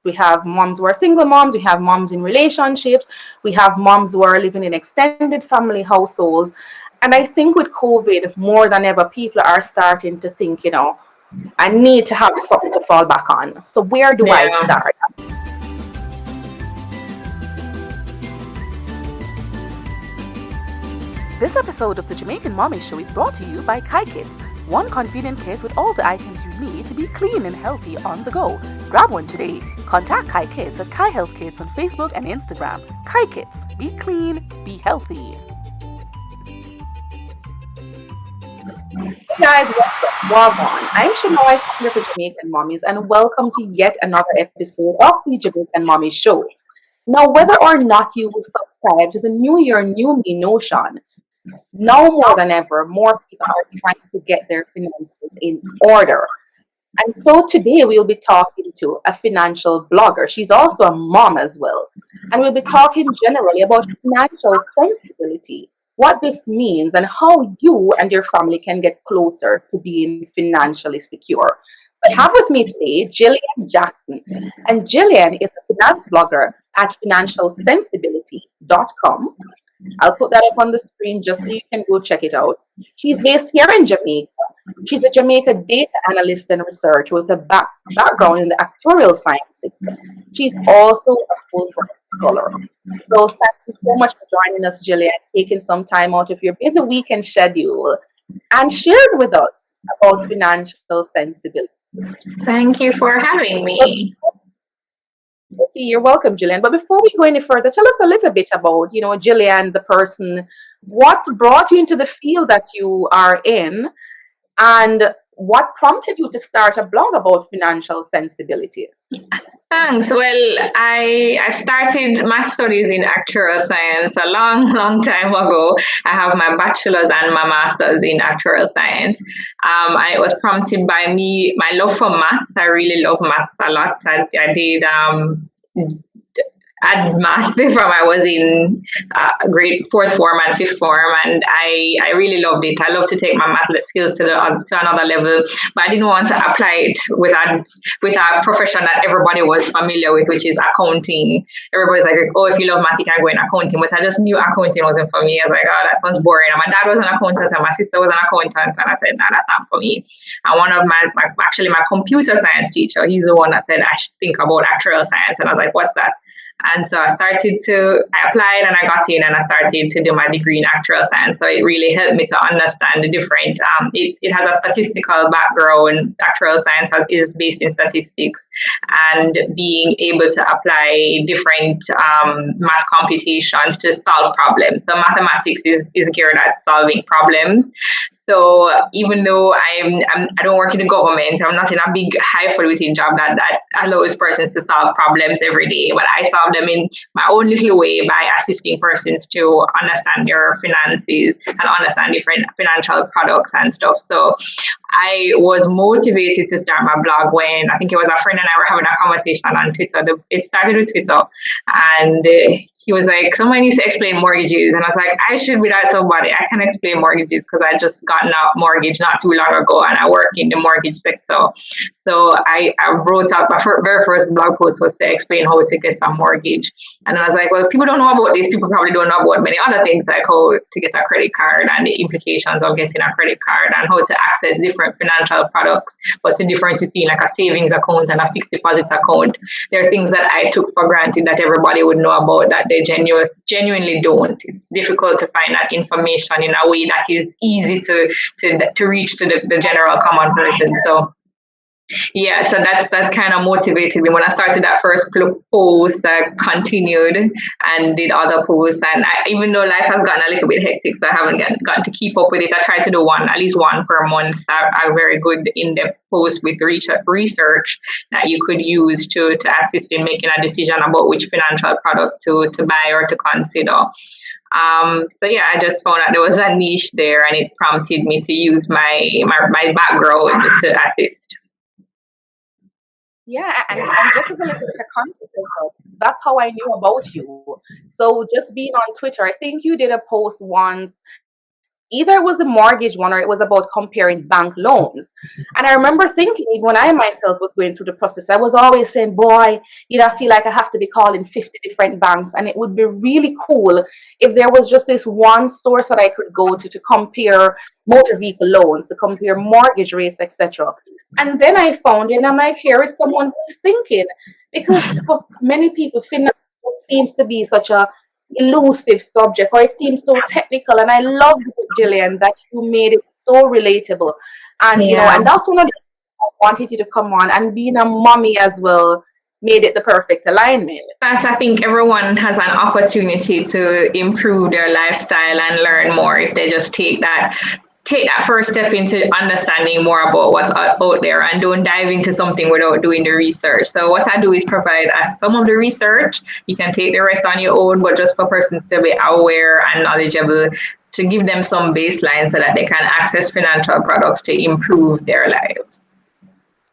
We have moms who are single moms, we have moms in relationships, we have moms who are living in extended family households. And I think with COVID, more than ever, people are starting to think, I need to have something to fall back on. So where do I Yeah. start? This episode of the Jamaican Mommies Show is brought to you by Kai Kits, one convenient kit with all the items you need to be clean and healthy on the go. Grab one today. Contact Kai Kits at Kai Health Kits on Facebook and Instagram. Kai Kits, be clean, be healthy. Hey guys, what's up? Wagwan. I'm Shanoy Coombs for Jamaican Mommies, and welcome to yet another episode of the Jamaican Mommies Show. Now, whether or not you will subscribe to the New Year, New Me notion, now more than ever, more people are trying to get their finances in order. And so today we'll be talking to a financial blogger. She's also a mom as well. And we'll be talking generally about financial sensibility, what this means, and how you and your family can get closer to being financially secure. I have with me today Gillian Jackson. And Jillian is a finance blogger at financialsensibility.com. I'll put that up on the screen just so you can go check it out. She's based here in Jamaica. She's a Jamaica data analyst and researcher with a background in the actuarial sciences. She's also a Fulbright scholar. So thank you so much for joining us, Jillian, taking some time out of your busy weekend schedule and sharing with us about financial sensibility. Thank you for having me. You're welcome, Jillian. But before we go any further, tell us a little bit about, Jillian, the person, what brought you into the field that you are in, and what prompted you to start a blog about financial sensibility? Thanks. Well, I started my studies in actuarial science a long, long time ago. I have my bachelor's and my master's in actuarial science. And it was prompted by my love for math. I really love math a lot. I did add math from I was in grade fourth form and fifth form, and I really loved it. I love to take my math skills to another level, but I didn't want to apply it with a profession that everybody was familiar with, which is accounting. Everybody's like, oh, if you love math, you can go in accounting. But I just knew accounting wasn't for me. I was like, oh, that sounds boring. And my dad was an accountant and my sister was an accountant, and I said, no, that's not for me. And one of my computer science teacher, he's the one that said I should think about actuarial science, and I was like, what's that? And so I applied and I got in and I started to do my degree in actuarial science. So it really helped me to understand the different, it has a statistical background. Actuarial science is based in statistics, and being able to apply different math computations to solve problems. So mathematics is geared at solving problems. So even though I don't work in the government, I'm not in a big highfalutin job that allows persons to solve problems every day, but I solve them in my own little way by assisting persons to understand their finances and understand different financial products and stuff. So I was motivated to start my blog when I think it was a friend and I were having a conversation on Twitter. It started with Twitter, and he was like, somebody needs to explain mortgages. And I was like, I should be that somebody. I can explain mortgages because I just gotten a mortgage not too long ago and I work in the mortgage sector. So I wrote out my very first blog post was to explain how to get a mortgage. And I was like, well, people don't know about this. People probably don't know about many other things like how to get a credit card and the implications of getting a credit card and how to access different financial products. What's the difference between like a savings account and a fixed deposit account? There are things that I took for granted that everybody would know about that they genuinely don't. It's difficult to find that information in a way that is easy to reach to the general common person. So yeah, so that's kind of motivated me. When I started that first post, I continued and did other posts. And even though life has gotten a little bit hectic, so I haven't gotten to keep up with it, I try to do at least one per month. A very good in-depth post with research that you could use to assist in making a decision about which financial product to buy or to consider. So yeah, I just found out there was a niche there, and it prompted me to use my background to assist. Yeah, and just as a little bit of context, that's how I knew about you. So just being on Twitter, I think you did a post once either it was the mortgage one or it was about comparing bank loans. And I remember thinking, even when I myself was going through the process, I was always saying, boy, I feel like I have to be calling 50 different banks. And it would be really cool if there was just this one source that I could go to compare motor vehicle loans, to compare mortgage rates, etc. And then I found it, and I'm like, here is someone who's thinking. Because for many people, finance seems to be such a elusive subject, or it seems so technical. And I love, Jillian, that you made it so relatable. And Yeah. and that's one of the things I wanted you to come on, and being a mommy as well made it the perfect alignment. But I think everyone has an opportunity to improve their lifestyle and learn more if they just take that first step into understanding more about what's out there and don't dive into something without doing the research. So what I do is provide some of the research. You can take the rest on your own, but just for persons to be aware and knowledgeable, to give them some baseline so that they can access financial products to improve their lives.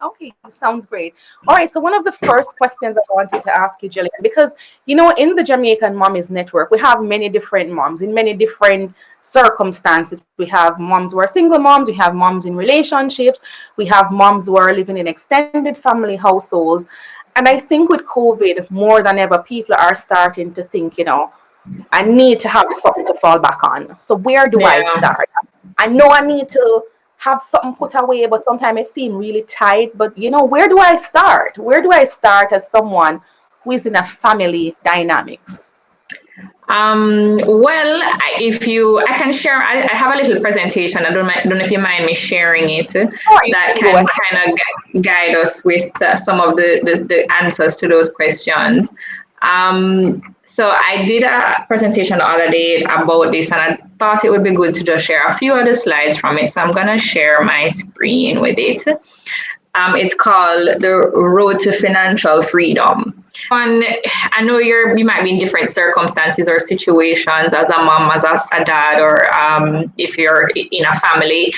Okay, sounds great. All right, so one of the first questions I wanted to ask you, Jillian, because in the Jamaican Mommies Network, we have many different moms in many different circumstances. We have moms who are single moms, we have moms in relationships, we have moms who are living in extended family households. And I think with COVID, more than ever, people are starting to think, I need to have something to fall back on. So where do I Yeah. start? I know I need to have something put away, but sometimes it seems really tight. But where do I start? Where do I start as someone who is in a family dynamics? Well, I can share, I have a little presentation. I don't know if you mind me sharing it, Or you that can go can ahead. kind of guide us with some of the answers to those questions. So I did a presentation the other day about this, and I thought it would be good to just share a few other slides from it. So I'm going to share my screen with it. It's called The Road to Financial Freedom. And I know you might be in different circumstances or situations as a mom, as a dad, or if you're in a family,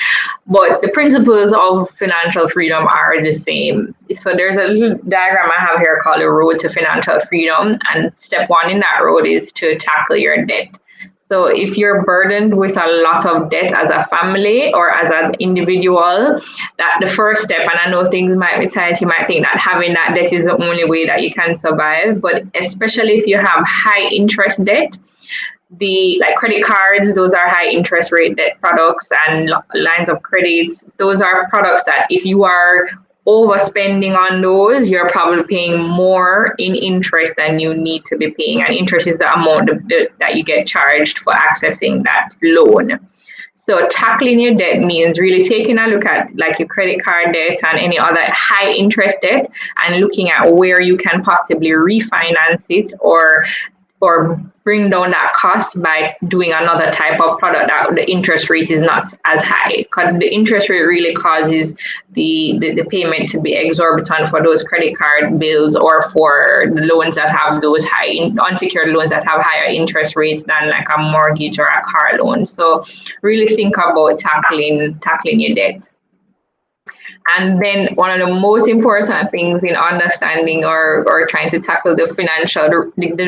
but the principles of financial freedom are the same. So there's a little diagram I have here called The Road to Financial Freedom, and step one in that road is to tackle your debt. So if you're burdened with a lot of debt as a family or as an individual, that the first step, and I know things might be tight, you might think that having that debt is the only way that you can survive, but especially if you have high interest debt, the like credit cards, those are high interest rate debt products, and lines of credits, those are products that if you are overspending on those, you're probably paying more in interest than you need to be paying. And interest is the amount that you get charged for accessing that loan. So tackling your debt means really taking a look at like your credit card debt and any other high interest debt, and looking at where you can possibly refinance it or bring down that cost by doing another type of product that the interest rate is not as high, because the interest rate really causes the payment to be exorbitant for those credit card bills or for the loans that have those unsecured loans that have higher interest rates than like a mortgage or a car loan. So really think about tackling your debt. And then one of the most important things in understanding or trying to tackle the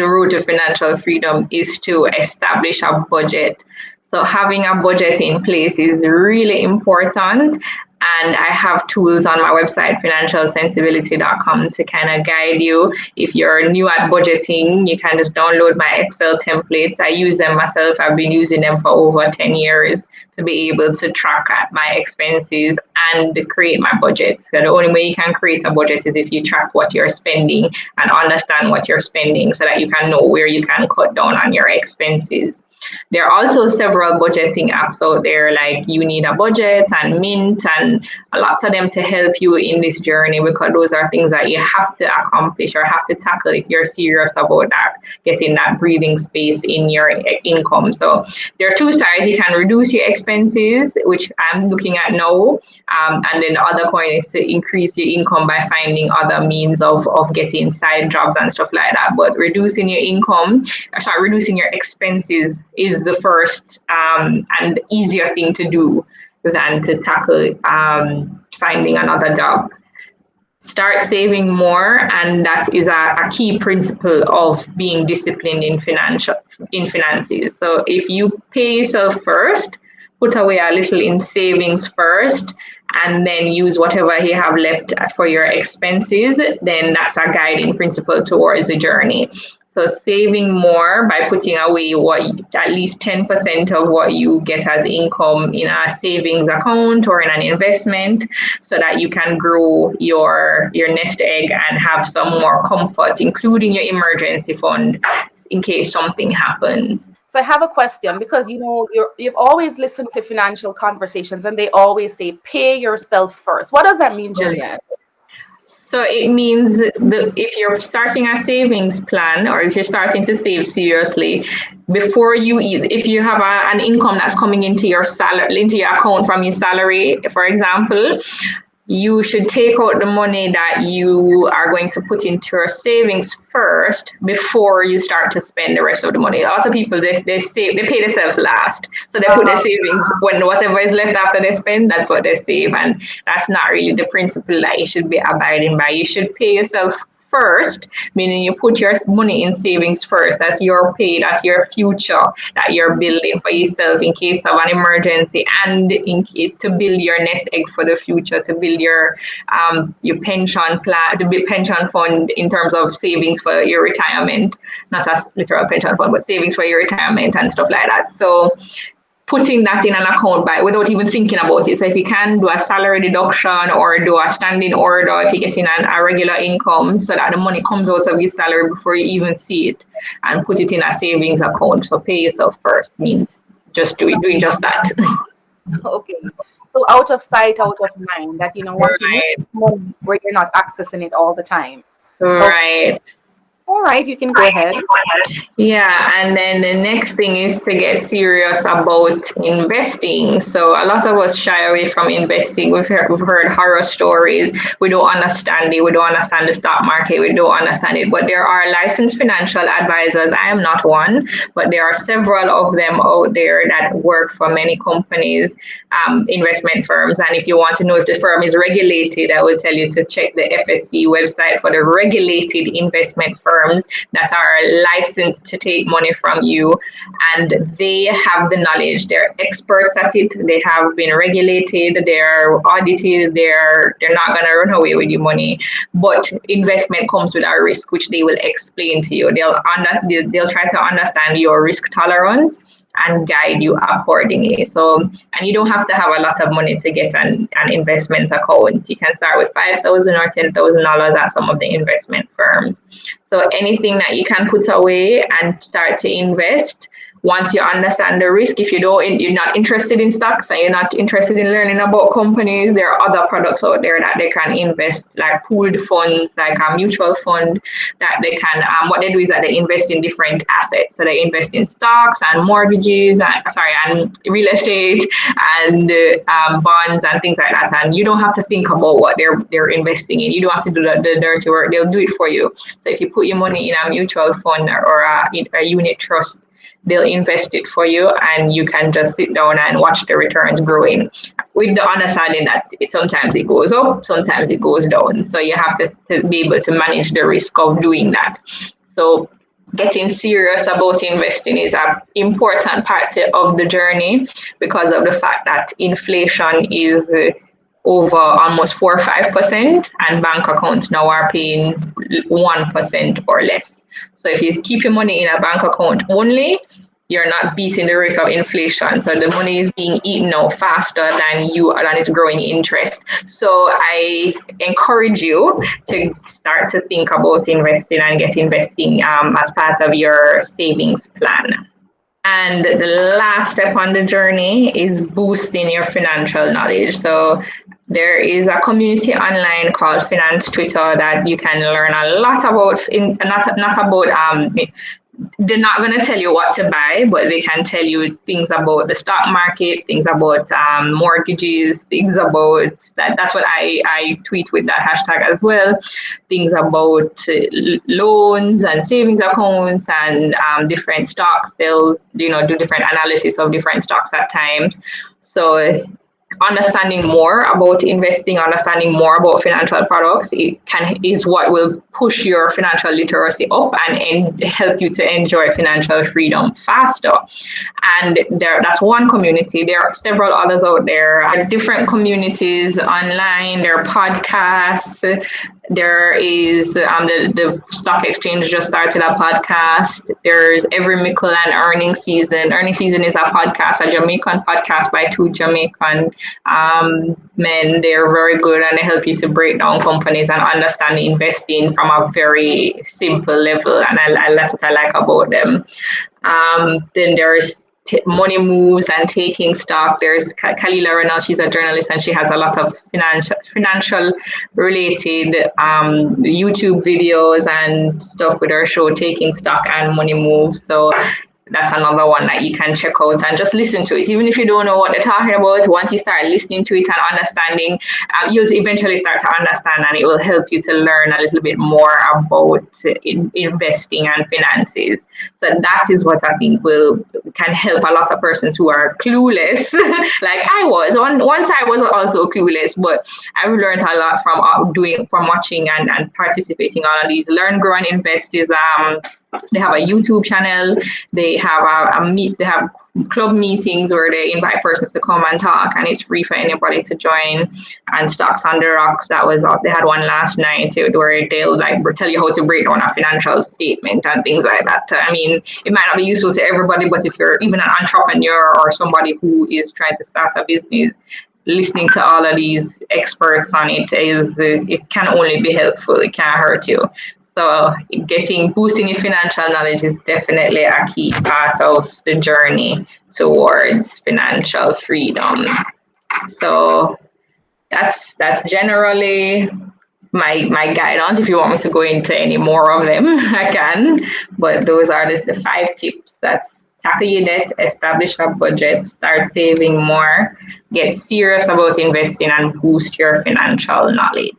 road to financial freedom is to establish a budget. So having a budget in place is really important. And I have tools on my website, cents-i-bility.com, to kind of guide you. If you're new at budgeting, you can just download my Excel templates. I use them myself. I've been using them for over 10 years to be able to track my expenses and create my budget. So the only way you can create a budget is if you track what you're spending and understand what you're spending, so that you can know where you can cut down on your expenses. There are also several budgeting apps out there like You Need a Budget and Mint, and lots of them to help you in this journey, because those are things that you have to accomplish or have to tackle if you're serious about that, getting that breathing space in your income. So there are two sides. You can reduce your expenses, which I'm looking at now, and then the other coin is to increase your income by finding other means of getting side jobs and stuff like that. But reducing your expenses is the first and easier thing to do than to tackle finding another job. Start saving more, and that is a key principle of being disciplined in finances. So if you pay yourself first, put away a little in savings first and then use whatever you have left for your expenses, then that's a guiding principle towards the journey. So saving more by putting away what at least 10% of what you get as income in a savings account or in an investment, so that you can grow your nest egg and have some more comfort, including your emergency fund in case something happens. So I have a question, because you've always listened to financial conversations and they always say pay yourself first. What does that mean, Jillian? So it means if you're starting a savings plan or if you're starting to save seriously, before if you have an income that's coming into your salary, into your account from your salary, for example, you should take out the money that you are going to put into your savings first before you start to spend the rest of the money. A lot of people, they save, they pay themselves last. So they put their savings, when whatever is left after they spend, that's what they save. And that's not really the principle that you should be abiding by. You should pay yourself first, meaning you put your money in savings first. That's your pay, that's your future that you're building for yourself in case of an emergency, and to build your nest egg for the future, to build your pension plan, the pension fund in terms of savings for your retirement, not a literal pension fund, but savings for your retirement and stuff like that. So putting that in an account without even thinking about it. So if you can do a salary deduction or do a standing order if you're getting a regular income, so that the money comes out of your salary before you even see it, and put it in a savings account. So pay yourself first means just doing just that. Okay. So out of sight, out of mind, that, once you Right. make money where you're not accessing it all the time. Okay. Right. All right, you can go ahead. Yeah, and then the next thing is to get serious about investing. So a lot of us shy away from investing. We've heard horror stories. We don't understand it. We don't understand the stock market. We don't understand it. But there are licensed financial advisors. I am not one, but there are several of them out there that work for many companies, investment firms. And if you want to know if the firm is regulated, I will tell you to check the FSC website for the regulated investment firms that are licensed to take money from you, and they have the knowledge. They're experts at it. They have been regulated. They're audited. They're not going to run away with your money. But investment comes with a risk, which they will explain to you. They'll try to understand your risk tolerance and guide you accordingly. So, and you don't have to have a lot of money to get an investment account. You can start with $5,000 or $10,000 at some of the investment firms. So anything that you can put away and start to invest, once you understand the risk. If you're not interested in stocks and you're not interested in learning about companies, there are other products out there that they can invest, like pooled funds, like a mutual fund that they can, what they do is that they invest in different assets. So they invest in stocks and mortgages, and real estate and bonds and things like that. And you don't have to think about what they're investing in. You don't have to do the dirty work. They'll do it for you. So if you put your money in a mutual fund or a unit trust, they'll invest it for you, and you can just sit down and watch the returns growing, with the understanding that sometimes it goes up, sometimes it goes down. So you have to be able to manage the risk of doing that. So getting serious about investing is an important part of the journey, because of the fact that inflation is over almost 4 or 5%, and bank accounts now are paying 1% or less. So if you keep your money in a bank account only, you're not beating the rate of inflation. So the money is being eaten out faster than it's growing interest. So I encourage you to start to think about investing and get investing as part of your savings plan. And the last step on the journey is boosting your financial knowledge. So there is a community online called Finance Twitter that you can learn a lot about. They're not going to tell you what to buy, but they can tell you things about the stock market, things about mortgages, things about that. That's what I tweet with that hashtag as well. Things about loans and savings accounts and different stocks. They'll do different analysis of different stocks at times. So understanding more about investing, understanding more about financial products, is what will push your financial literacy up and help you to enjoy financial freedom faster. And that's one community. There are several others out there. Different communities online. There are podcasts. There is the stock exchange just started a podcast. There's Every Mickle and Earning Season. Earning Season is a podcast, a Jamaican podcast by two Jamaican men. They're very good and they help you to break down companies and understand investing from a very simple level. And that's what I like about them. Then there's Money Moves and Taking Stock. There's Kalila Reynolds. She's a journalist and she has a lot of financial related YouTube videos and stuff with her show Taking Stock and Money Moves. So that's another one that you can check out and just listen to it. Even if you don't know what they're talking about, once you start listening to it and understanding, you'll eventually start to understand, and it will help you to learn a little bit more about investing and finances. So that is what I think can help a lot of persons who are clueless, like I was. Once I was also clueless, but I've learned a lot from watching and participating on these Learn, Grow, and Invest is they have a YouTube channel. They have they have club meetings where they invite persons to come and talk, and it's free for anybody to join. And Stocks on the Rocks, they had one last night where they'll tell you how to break down a financial statement and things like that. I mean, it might not be useful to everybody, but if you're even an entrepreneur or somebody who is trying to start a business, listening to all of these experts on it can only be helpful. It can't hurt you. So boosting your financial knowledge is definitely a key part of the journey towards financial freedom. So that's generally my guidance. If you want me to go into any more of them, I can. But those are the 5 tips. That's tackle your debt, establish a budget, start saving more, get serious about investing, and boost your financial knowledge.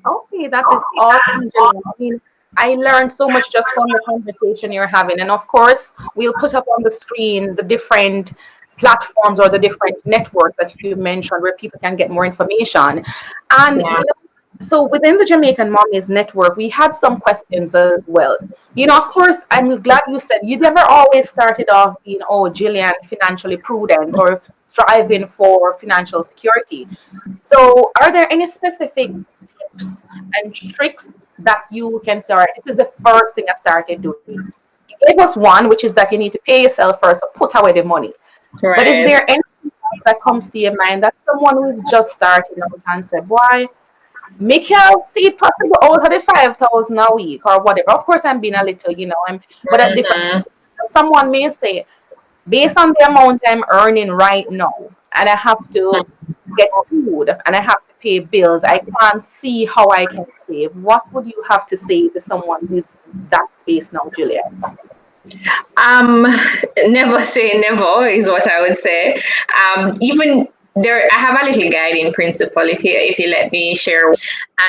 Okay, that is awesome, Jillian. I mean, I learned so much just from the conversation you're having. And of course, we'll put up on the screen the different platforms or the different networks that you mentioned where people can get more information. And Yeah. so within the Jamaican Mommies network, we had some questions as well. Of course, I'm glad you said you never always started off being, Jillian, financially prudent or striving for financial security. So are there any specific tips and tricks that you can say, all right, this is the first thing I started doing? You gave us one, which is that you need to pay yourself first or put away the money. Right. But is there anything that comes to your mind that someone who is just starting out and said, why? Make you see it possible out of the 5,000 a week or whatever. Of course, I'm being a little, but at different. Someone may say, based on the amount I'm earning right now, and I have to get food and I have to pay bills, I can't see how I can save. What would you have to say to someone who's in that space now, Jillian? Never say never is what I would say. Even there, I have a little guiding principle if you let me share,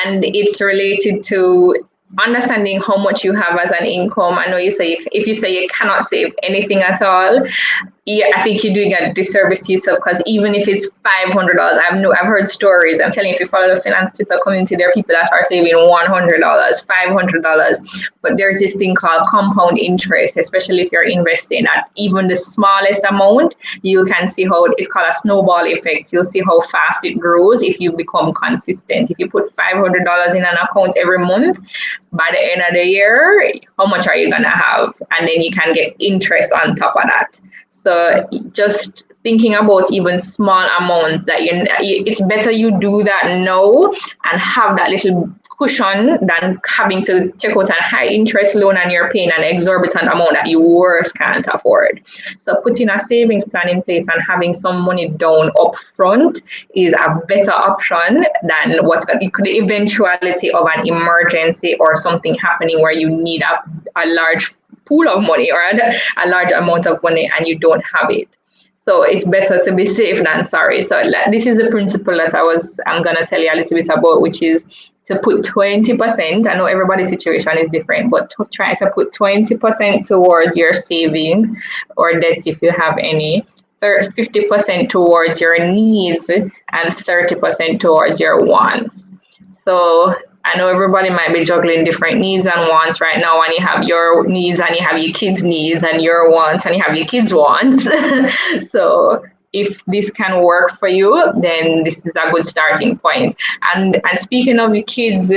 and it's related to understanding how much you have as an income. I know you say if you say you cannot save anything at all, yeah, I think you're doing a disservice to yourself, because even if it's $500, I've heard stories. I'm telling you, if you follow the finance Twitter community, there are people that are saving $100, $500. But there's this thing called compound interest, especially if you're investing at even the smallest amount. You can see how it's called a snowball effect. You'll see how fast it grows if you become consistent. If you put $500 in an account every month, by the end of the year, how much are you gonna have? And then you can get interest on top of that. So just thinking about even small amounts that it's better you do that now and have that little cushion than having to check out a high interest loan and you're paying an exorbitant amount that you worse can't afford. So putting a savings plan in place and having some money down up front is a better option than the eventuality of an emergency or something happening where you need a large pool of money or a large amount of money and you don't have it. So it's better to be safe than sorry. So this is the principle that I'm going to tell you a little bit about, which is to put 20%. I know everybody's situation is different, but try to put 20% towards your savings or debts if you have any. 50% towards your needs and 30% towards your wants. So I know everybody might be juggling different needs and wants right now, and you have your needs and you have your kids' needs and your wants and you have your kids' wants. So if this can work for you, then this is a good starting point. And speaking of the kids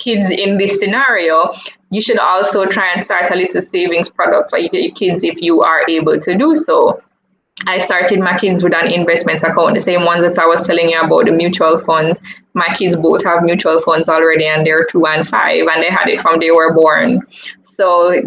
in this scenario, you should also try and start a little savings product for your kids if you are able to do so. I started my kids with an investment account, the same ones that I was telling you about, the mutual funds. My kids both have mutual funds already, and they're 2 and 5, and they had it from they were born. So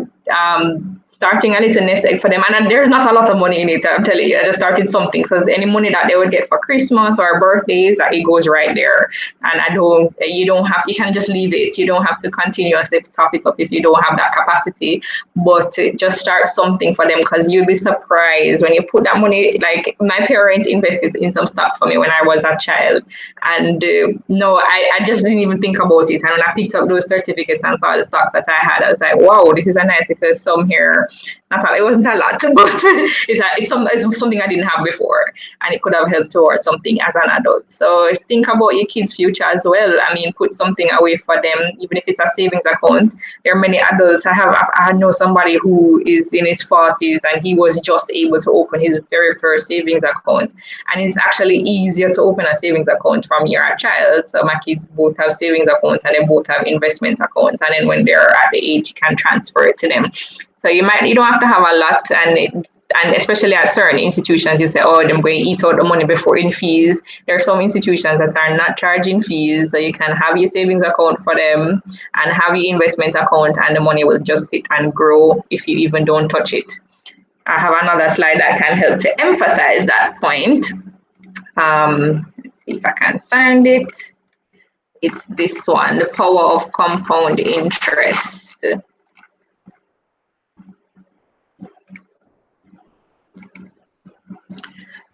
starting a little nest egg for them, and there's not a lot of money in it. I'm telling you, I just started something because any money that they would get for Christmas or birthdays, it goes right there. And you can just leave it. You don't have to continuously top it up if you don't have that capacity. But just start something for them, because you'll be surprised when you put that money. Like my parents invested in some stock for me when I was a child, and no, I just didn't even think about it. And when I picked up those certificates and saw the stocks that I had, I was like, wow, this is a nice little sum here. I thought it wasn't a lot, but it's something I didn't have before, and it could have helped towards something as an adult. So think about your kids' future as well. I mean, put something away for them, even if it's a savings account. There are many adults. I know somebody who is in his 40s, and he was just able to open his very first savings account, and it's actually easier to open a savings account from you're a child. So my kids both have savings accounts, and they both have investment accounts, and then when they're at the age, you can transfer it to them. So you don't have to have a lot, and especially at certain institutions, you say, oh, they're going to eat out the money before in fees. There are some institutions that are not charging fees, so you can have your savings account for them and have your investment account, and the money will just sit and grow if you even don't touch it. I have another slide that can help to emphasize that point. Let's see if I can find it. It's this one, the power of compound interest.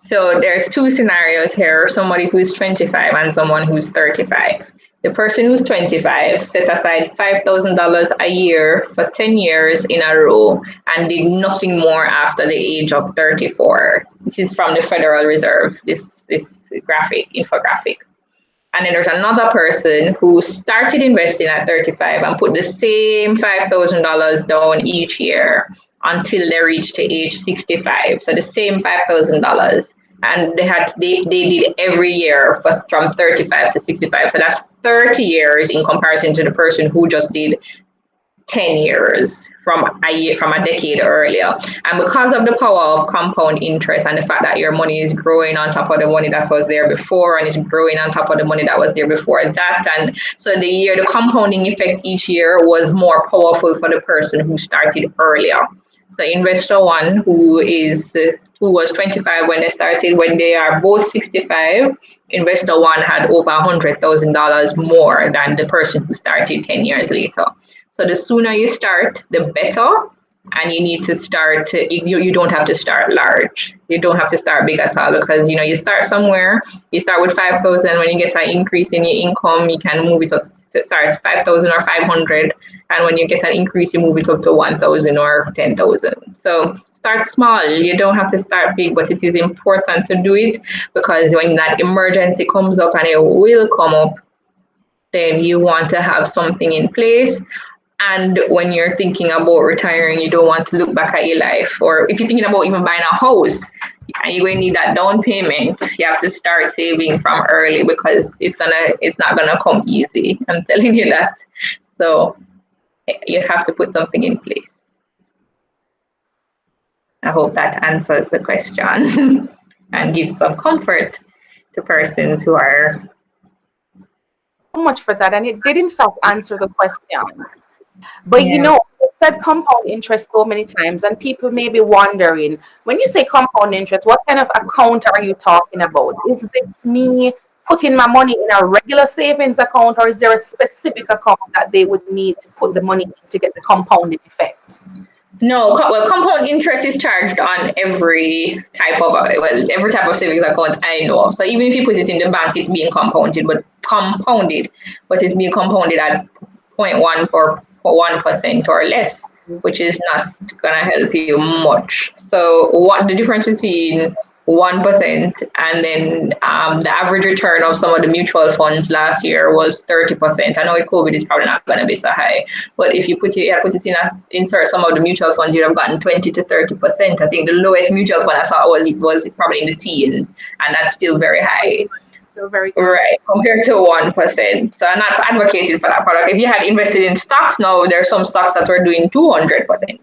So there's two scenarios here, somebody who's 25 and someone who's 35. The person who's 25 set aside $5,000 a year for 10 years in a row and did nothing more after the age of 34. This is from the Federal Reserve, this infographic. And then there's another person who started investing at 35 and put the same $5,000 down each year until they reached age 65. So the same $5,000. And they did every year from 35 to 65. So that's 30 years in comparison to the person who just did 10 years from a decade earlier. And because of the power of compound interest and the fact that your money is growing on top of the money that was there before, and it's growing on top of the money that was there before that, and so the compounding effect each year was more powerful for the person who started earlier. So investor one, who was 25 when they started, when they are both 65, investor one had over $100,000 more than the person who started 10 years later. So the sooner you start, the better. And you need to start, you don't have to start large. You don't have to start big at all, because, you start somewhere, you start with 5,000. When you get an increase in your income, you can move it up to start 5,000 or 500. And when you get an increase, you move it up to 1,000 or 10,000. So start small. You don't have to start big, but it is important to do it, because when that emergency comes up, and it will come up, then you want to have something in place. And when you're thinking about retiring, you don't want to look back at your life. Or if you're thinking about even buying a house, and you're going to need that down payment, you have to start saving from early, because it's not gonna come easy. I'm telling you that. So you have to put something in place. I hope that answers the question and gives some comfort to persons who are. So much for that, and it did in fact answer the question. But you said compound interest so many times, and people may be wondering, when you say compound interest, what kind of account are you talking about? Is this me putting my money in a regular savings account, or is there a specific account that they would need to put the money in to get the compounding effect? No, well, compound interest is charged on every type of savings account I know of. So even if you put it in the bank, it's being compounded, but it's being compounded at 0.1 for 1% or less, which is not gonna help you much. So what the difference between 1%, and then the average return of some of the mutual funds last year was 30%. I know with COVID it's probably not going to be so high, but if you put it in insert some of the mutual funds, you'd have gotten 20 to 30%. I think the lowest mutual fund I saw was probably in the teens, and that's still very high. Still very good. Right, compared to 1%. So I'm not advocating for that product. If you had invested in stocks, now there are some stocks that were doing 200%.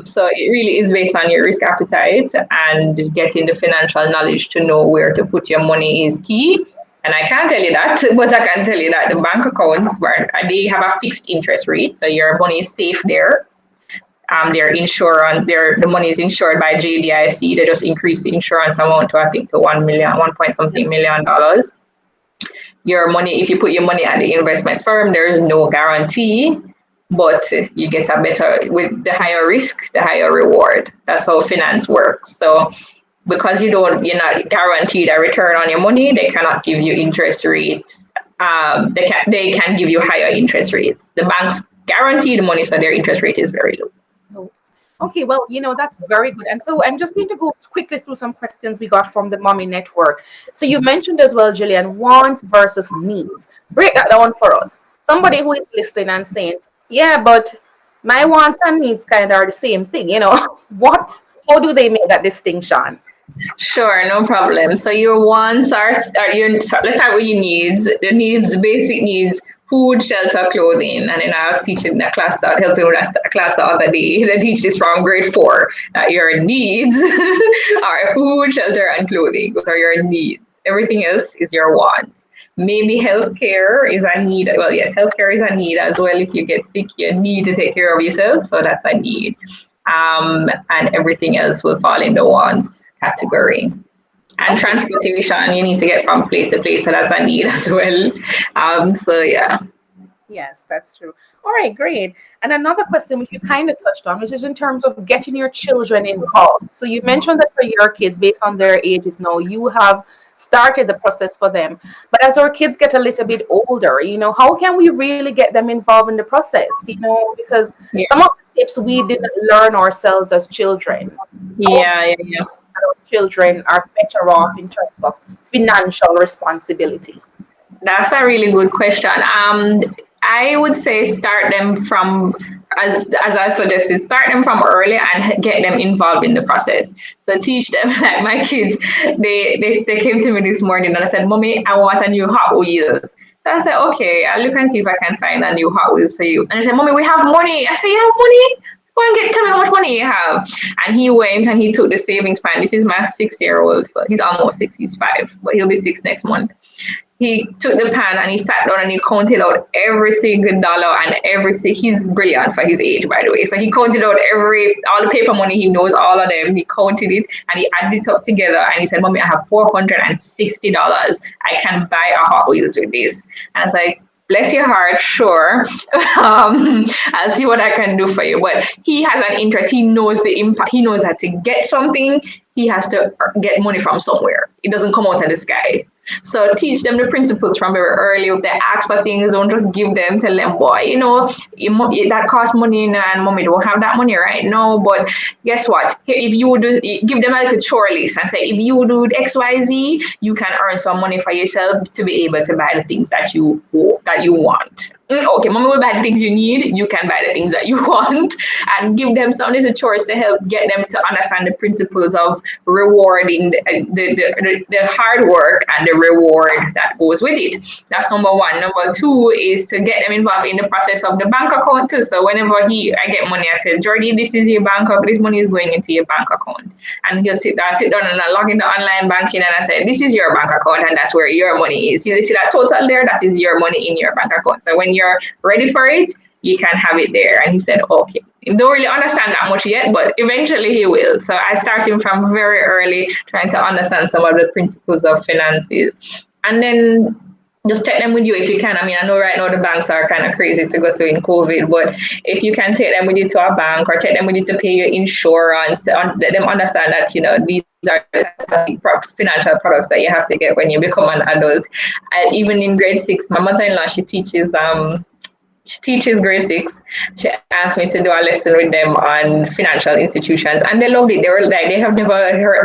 So it really is based on your risk appetite, and getting the financial knowledge to know where to put your money is key. And I can't tell you that, but I can tell you that the bank accounts where they have a fixed interest rate, so your money is safe there. Their insurance, the money is insured by JDIC. They just increased the insurance amount to I think to 1 million, 1 point something million dollars. Your money, if you put your money at the investment firm, there is no guarantee, but you get a better, with the higher risk, the higher reward. That's how finance works. So because you're not guaranteed a return on your money, they cannot give you interest rates. They can give you higher interest rates. The banks guarantee the money, so their interest rate is very low. Okay, well, that's very good. And so I'm just going to go quickly through some questions we got from the Mommy Network. So you mentioned as well, Jillian, wants versus needs. Break that down for us. Somebody who is listening and saying, yeah, but my wants and needs kind of are the same thing, how do they make that distinction? Sure, no problem. So your wants are your. So let's start with your needs. The needs, the basic needs: food, shelter, clothing. And then I was teaching a class that helping with a class the other day. They teach this from grade 4. That your needs are food, shelter, and clothing. Those are your needs. Everything else is your wants. Maybe healthcare is a need. Well, yes, healthcare is a need as well. If you get sick, you need to take care of yourself. So that's a need. And everything else will fall in the wants category. And transportation, you need to get from place to place, so that's a need as well. So yeah. Yes, that's true. All right, great. And another question which you kind of touched on, which is in terms of getting your children involved. So you mentioned that for your kids, based on their ages now, you have started the process for them. But as our kids get a little bit older, how can we really get them involved in the process? Because some of the tips we didn't learn ourselves as children. Yeah. Our children are better off in terms of financial responsibility. That's a really good question. I would say start them from, as I suggested, start them from early and get them involved in the process. So teach them, like my kids, they came to me this morning and I said, Mommy, I want a new Hot Wheels. So I said, okay, I'll look and see if I can find a new Hot Wheels for you. And I said, Mommy, we have money. I said, you have money? Go and tell me how much money you have. And he went and he took the savings plan. This is my 6-year-old. Well, he's almost 6, he's 5, but he'll be 6 next month. He took the pan and he sat down and he counted out every single dollar and everything. He's brilliant for his age, by the way. So he counted out all the paper money. He knows all of them. He counted it and he added it up together. And he said, Mommy, I have $460. I can buy a Hot Wheels with this. And I was like, bless your heart, sure. I'll see what I can do for you. But he has an interest. He knows the impact. He knows that to get something, he has to get money from somewhere. It doesn't come out of the sky. So teach them the principles from very early. If they ask for things, don't just give them. Tell them, boy, that costs money and Mommy don't have that money right now. But guess what? If you do, give them a little chore list and say, if you do XYZ, you can earn some money for yourself to be able to buy the things that you want. Okay, Mommy will buy the things you need. You can buy the things that you want, and give them some little chores to help get them to understand the principles of rewarding the hard work and the reward that goes with it. That's number 1. Number 2 is to get them involved in the process of the bank account too. So whenever I get money, I say, Jordy, this is your bank account. This money is going into your bank account. And he'll sit down and I log into online banking and I say, this is your bank account and that's where your money is. You see that total there? That is your money in your bank account. So when you're ready for it, you can have it there. And he said, okay. He don't really understand that much yet, but eventually he will. So I start him from very early, trying to understand some of the principles of finances. And then just take them with you if you can. I mean, I know right now the banks are kind of crazy to go to in COVID, but if you can take them with you to a bank or take them with you to pay your insurance, let them understand that, these are financial products that you have to get when you become an adult. And even in grade 6, my mother-in-law, she teaches she teaches grade six. She asked me to do a lesson with them on financial institutions, and they loved it. They were like, they have never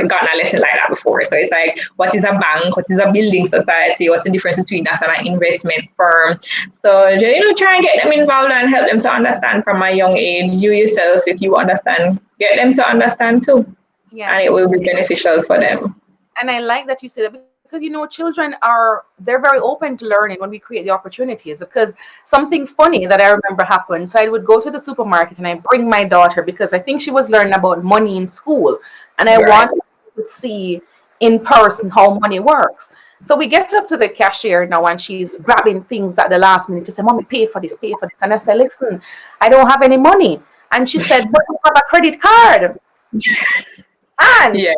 gotten a lesson like that before. So it's like, what is a bank? What is a building society? What's the difference between that and an investment firm? So try and get them involved and help them to understand from a young age. You yourself, if you understand, get them to understand too, and Yes. it will be beneficial for them. And I like that you say that because children they're very open to learning when we create the opportunities. Because something funny that I remember happened. So I would go to the supermarket and I bring my daughter because I think she was learning about money in school, and I Right. wanted to see in person how money works. So we get up to the cashier now, and she's grabbing things at the last minute to say, "Mommy, pay for this, pay for this." And I said, "Listen, I don't have any money." And she said, "But you have a credit card." And Yeah.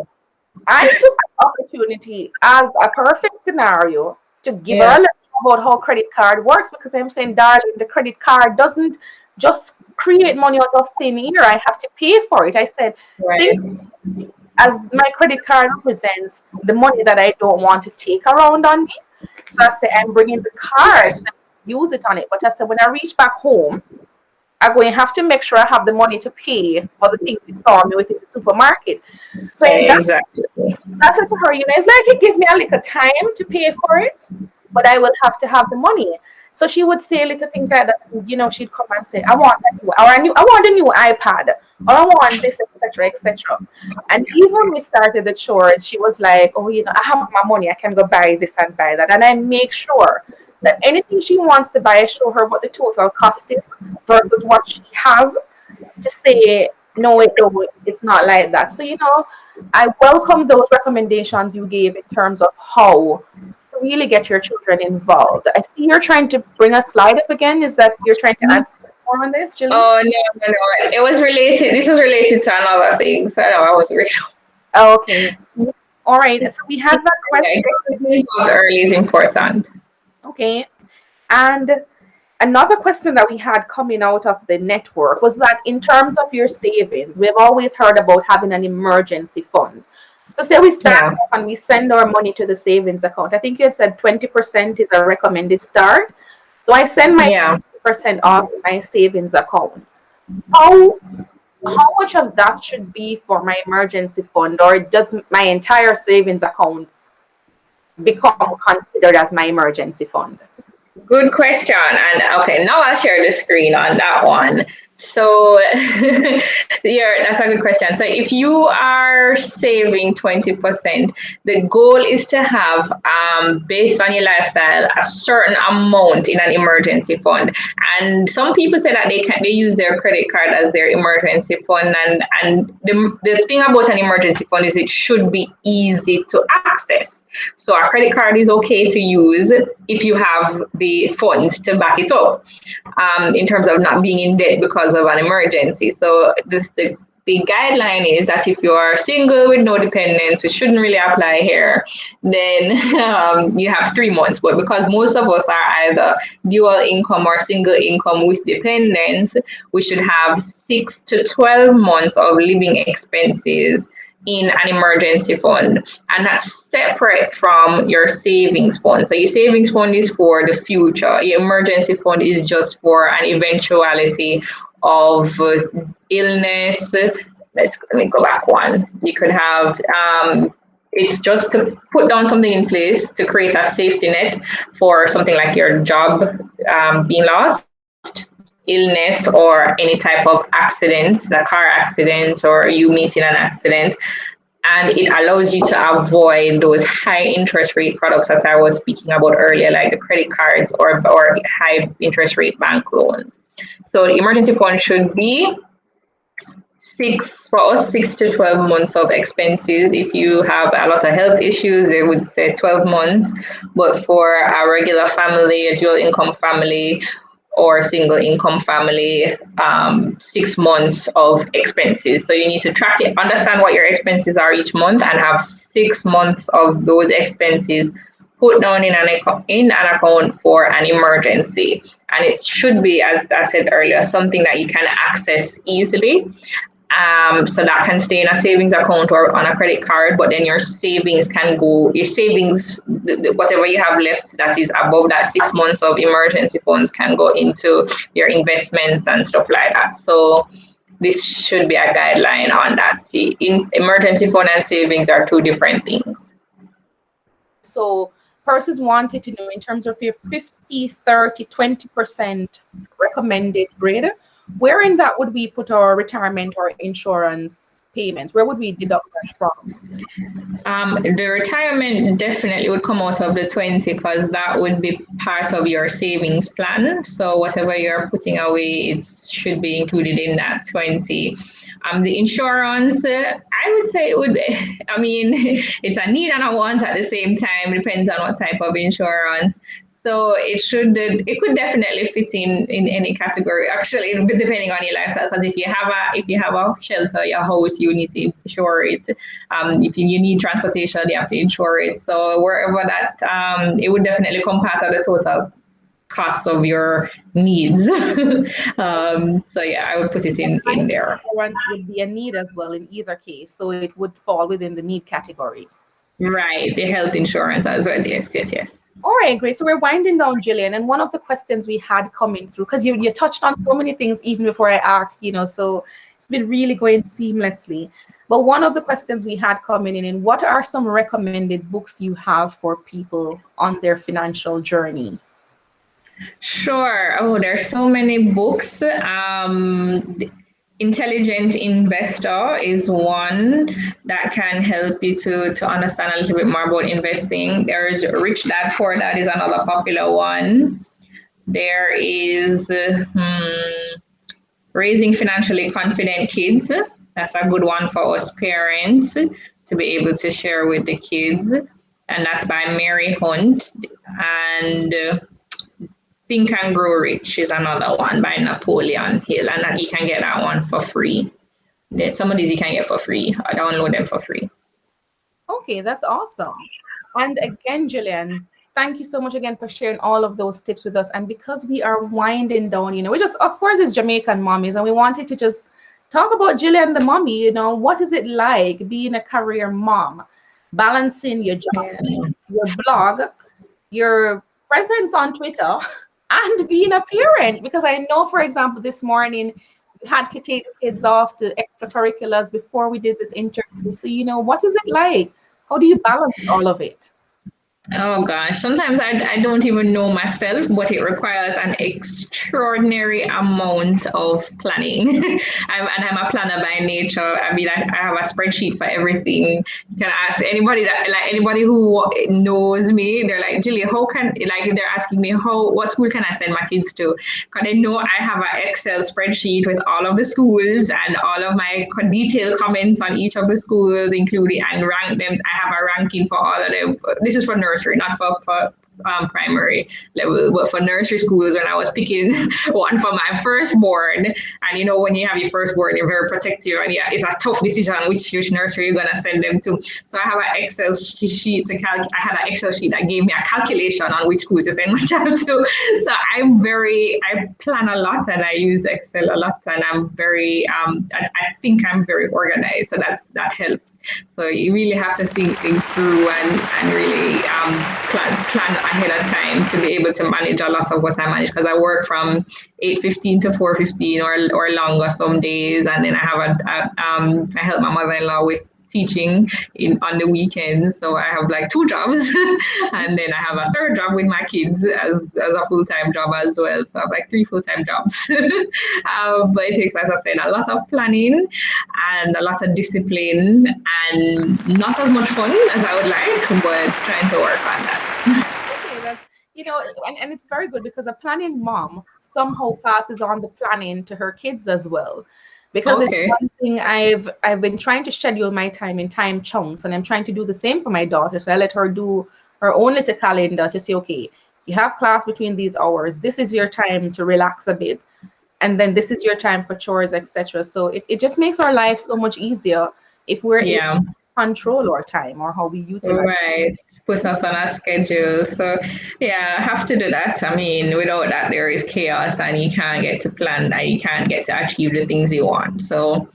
I took the opportunity as a perfect scenario to give her a Yeah. lesson about how credit card works, because I'm saying, darling, the credit card doesn't just create money out of thin air. I have to pay for it. I said, think Right. as my credit card represents the money that I don't want to take around on me. So I said, I'm bringing the card, Yes. use it on it. But I said, when I reach back home, I'm going to have to make sure I have the money to pay for the things you saw me within the supermarket. So in that Exactly. I said to her, it's like you give me a little time to pay for it, but I will have to have the money. So she would say little things like that. She'd come and say, I want a new iPad, or I want this, etc., etc. And even when we started the chores, she was like, oh, I have my money, I can go buy this and buy that. And I make sure that anything she wants to buy, I show her what the total cost is versus what she has, to say, no, it's not like that. So, I welcome those recommendations you gave in terms of how to really get your children involved. I see you're trying to bring a slide up again. Is that you're trying to answer more on this, Jillian? Oh no, no, no! It was related. This was related to another thing. So no, I was really. Okay. All right. So we have that Yeah, question. getting involved early is important. Okay. And another question that we had coming out of the network was that in terms of your savings, we've always heard about having an emergency fund. So say we start Yeah, off and we send our money to the savings account. I think you had said 20% is a recommended start. So I send my yeah. 20% off to my savings account. How how much of that should be for my emergency fund, or does my entire savings account become considered as my emergency fund? Good question. And okay, now I'll share the screen on that one. So, yeah, that's a good question. So, if you are saving 20%, the goal is to have, based on your lifestyle, a certain amount in an emergency fund. And some people say that they use their credit card as their emergency fund. And the thing about an emergency fund is it should be easy to access. So a credit card is okay to use if you have the funds to back it up, in terms of not being in debt because of an emergency. So the guideline is that if you are single with no dependents, which shouldn't really apply here, then you have 3 months. But because most of us are either dual income or single income with dependents, we should have 6 to 12 months of living expenses in an emergency fund, and that's separate from your savings fund. So your savings fund is for the future. Your emergency fund is just for an eventuality of illness. Let me go back one. You could have, it's just to put down something in place to create a safety net for something like your job being lost, illness, or any type of accident, the car accident, or you meeting an accident. And it allows you to avoid those high interest rate products that I was speaking about earlier, like the credit cards or high interest rate bank loans. So the emergency fund should be for us 6 to 12 months of expenses. If you have a lot of health issues, they would say 12 months. But for a regular family, a dual income family, or single income family, 6 months of expenses. So you need to track it, understand what your expenses are each month, and have 6 months of those expenses put down in an account for an emergency. And it should be, as I said earlier, something that you can access easily. So that can stay in a savings account or on a credit card, but then your savings can go, your savings, whatever you have left that is above that 6 months of emergency funds can go into your investments and stuff like that. So this should be a guideline on that. In emergency fund and savings are two different things. So persons wanted to know in terms of your 50, 30, 20% recommended grade, where in that would we put our retirement or insurance payments? Where would we deduct that from? The retirement definitely would come out of the 20 because that would be part of your savings plan. So whatever you're putting away, it should be included in that 20. The insurance, I would say it would, I mean, it's a need and a want at the same time, depends on what type of insurance. So it could definitely fit in any category. Actually, depending on your lifestyle, because if you have a shelter, your house, you need to insure it. If you need transportation, you have to insure it. So wherever that, it would definitely come part of the total cost of your needs. So yeah, I would put it in there. Insurance would be a need as well in either case, so it would fall within the need category. Right, the health insurance as well. Yes, yes, yes. All right, great. So we're winding down, Jillian, and one of the questions we had coming through, because you touched on so many things even before I asked, so it's been really going seamlessly. But one of the questions we had coming in, what are some recommended books you have for people on their financial journey? Sure. Oh, there's so many books. Intelligent Investor is one that can help you to understand a little bit more about investing. There is Rich Dad Poor Dad is another popular one. There is Raising Financially Confident Kids. That's a good one for us parents to be able to share with the kids. And that's by Mary Hunt. And Think and Grow Rich is another one by Napoleon Hill, and you can get that one for free. Some of these you can get for free. I download them for free. Okay, that's awesome. And again, Jillian, thank you so much again for sharing all of those tips with us. And because we are winding down, we just, of course, it's Jamaican Mommies, and we wanted to just talk about Jillian the mommy. What is it like being a career mom, balancing your job, your blog, your presence on Twitter, and being a parent? Because I know, for example, this morning you had to take the kids off to extracurriculars before we did this interview. So, what is it like? How do you balance all of it? Oh gosh, sometimes I don't even know myself, but it requires an extraordinary amount of planning. I'm a planner by nature. I mean, I have a spreadsheet for everything. You can ask anybody anybody who knows me. They're like, Jillian, how can, they're asking me what school can I send my kids to? Because they know I have an Excel spreadsheet with all of the schools and all of my detailed comments on each of the schools, including, and rank them. I have a ranking for all of them. This is for nursery, not for primary level, but for nursery schools. When I was picking one for my firstborn, and when you have your firstborn, you're very protective, and yeah, it's a tough decision which nursery you're gonna send them to. So I have an Excel sheet I had an Excel sheet that gave me a calculation on which school to send my child to. So I plan a lot and I use Excel a lot, and I'm very I think I'm very organized, so that helps. So you really have to think things through and really plan ahead of time to be able to manage a lot of what I manage, because I work from 8:15 to 4:15 or longer some days, and then I help my mother-in-law with teaching on the weekends. So I have like two jobs and then I have a third job with my kids as a full-time job as well. So I have like three full-time jobs. But it takes, as I said, a lot of planning and a lot of discipline and not as much fun as I would like, but trying to work on that. Okay, that's and it's very good because a planning mom somehow passes on the planning to her kids as well. Because it's one thing I've been trying to schedule my time in time chunks, and I'm trying to do the same for my daughter. So I let her do her own little calendar to say, okay, you have class between these hours. This is your time to relax a bit, and then this is your time for chores, etc. So it just makes our life so much easier if we're able to control our time or how we utilize it. Put us on a schedule. So yeah, I have to do that. I mean, without that there is chaos and you can't get to plan and you can't get to achieve the things you want. So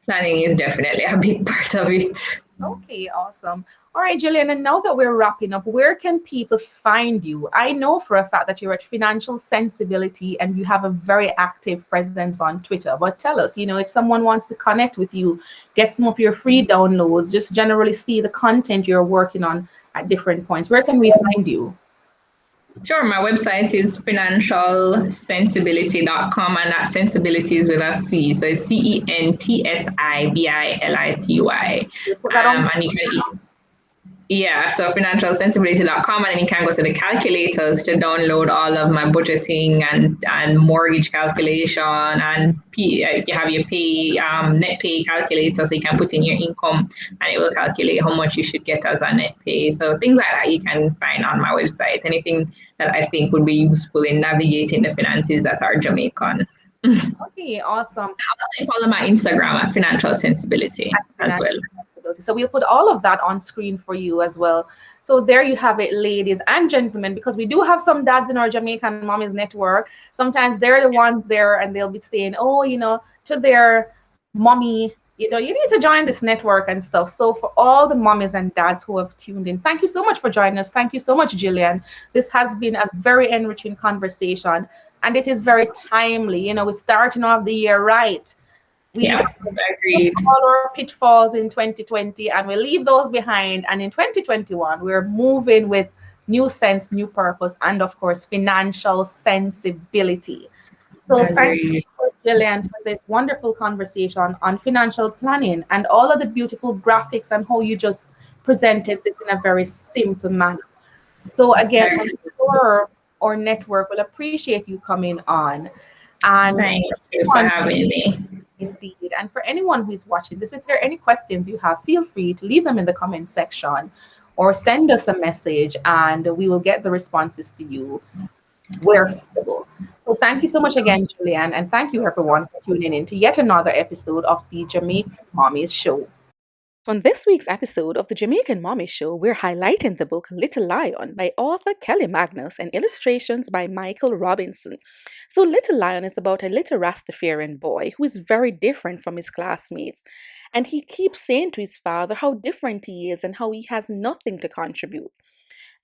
Planning is definitely a big part of it. Okay, awesome. All right, Jillian, and now that we're wrapping up, where can people find you? I know for a fact that you're at Financial Sensibility and you have a very active presence on Twitter. But tell us, if someone wants to connect with you, get some of your free downloads, just generally see the content you're working on at different points, where can we find you? Sure, my website is financialsensibility.com, and that sensibility is with a C. So it's CENTSIBILITY. We'll put that on. And you can Yeah, so financialsensibility.com, and then you can go to the calculators to download all of my budgeting and mortgage calculation, and you have your net pay calculator, so you can put in your income and it will calculate how much you should get as a net pay. So things like that you can find on my website. Anything that I think would be useful in navigating the finances that are Jamaican. Okay, awesome. Also follow my Instagram at Financial Sensibility as well. So we'll put all of that on screen for you as well. So there you have it, ladies and gentlemen, because we do have some dads in our Jamaican Mommies network. Sometimes they're the ones there and they'll be saying, oh, to their mommy, you need to join this network and stuff. So for all the mommies and dads who have tuned in, thank you so much for joining us. Thank you so much, Jillian. This has been a very enriching conversation and it is very timely. We're starting off the year right. We agreed. all our pitfalls in 2020 and we leave those behind. And in 2021, we're moving with new sense, new purpose, and of course, financial sensibility. So thank you, Jillian, for this wonderful conversation on financial planning and all of the beautiful graphics and how you just presented this in a very simple manner. So again, our network will appreciate you coming on. And thank you for having me. Indeed. And for anyone who is watching this, if there are any questions you have, feel free to leave them in the comment section or send us a message and we will get the responses to you where feasible. So thank you so much again, Jillian, and thank you everyone for tuning in to yet another episode of the Jamaican Mommies Show. On this week's episode of the Jamaican Mommy Show, we're highlighting the book Little Lion by author Kelly Magnus and illustrations by Michael Robinson. So Little Lion is about a little Rastafarian boy who is very different from his classmates. And he keeps saying to his father how different he is and how he has nothing to contribute.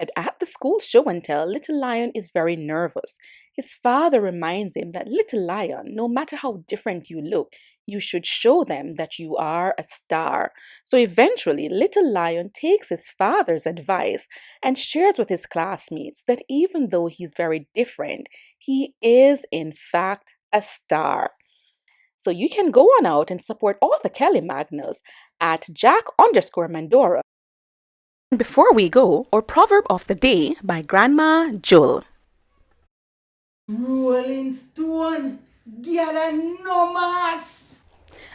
And at the school show and tell, Little Lion is very nervous. His father reminds him that Little Lion, no matter how different you look, you should show them that you are a star. So eventually, Little Lion takes his father's advice and shares with his classmates that even though he's very different, he is in fact a star. So you can go on out and support author Kelly Magnus at Jack_Mandora. Before we go, our proverb of the day by Grandma Jewel. Rolling stone, gather no mass.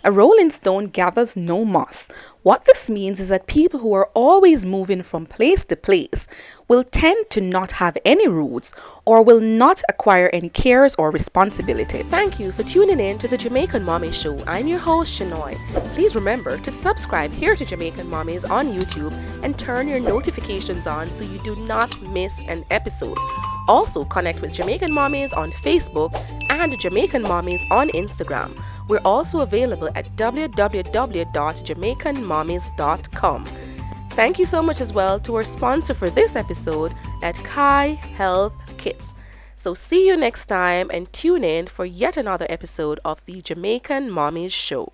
A rolling stone gathers no moss. What this means is that people who are always moving from place to place will tend to not have any roots or will not acquire any cares or responsibilities. Thank you for tuning in to the Jamaican Mommy Show. I'm your host, Shanoy. Please remember to subscribe here to Jamaican Mommies on YouTube and turn your notifications on so you do not miss an episode. Also, connect with Jamaican Mommies on Facebook and Jamaican Mommies on Instagram. We're also available at www.jamaicanmommies.com. Thank you so much as well to our sponsor for this episode at Kai Health Kits. So see you next time and tune in for yet another episode of the Jamaican Mommies Show.